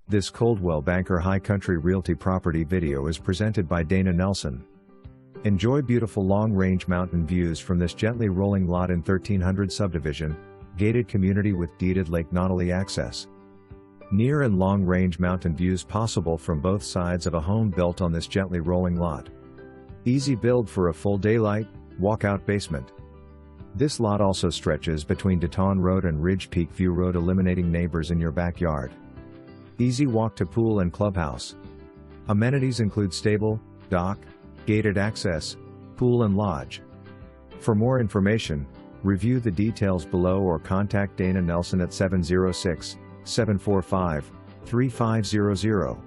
This Coldwell Banker High Country Realty property video is presented by dananelson. Enjoy beautiful long-range mountain views from this gently rolling lot in 1300 Subdivision, gated community with deeded Lake Nottely access. Near and long-range mountain views possible from both sides of a home built on this gently rolling lot. Easy build for a full daylight, walkout basement. This lot also stretches between Deyton Road and Ridge Peak View Road, eliminating neighbors in your backyard. Easy walk to pool and clubhouse. Amenities include stable, dock, gated access, pool and lodge. For more information, review the details below or contact Dana Nelson at 706-745-3500.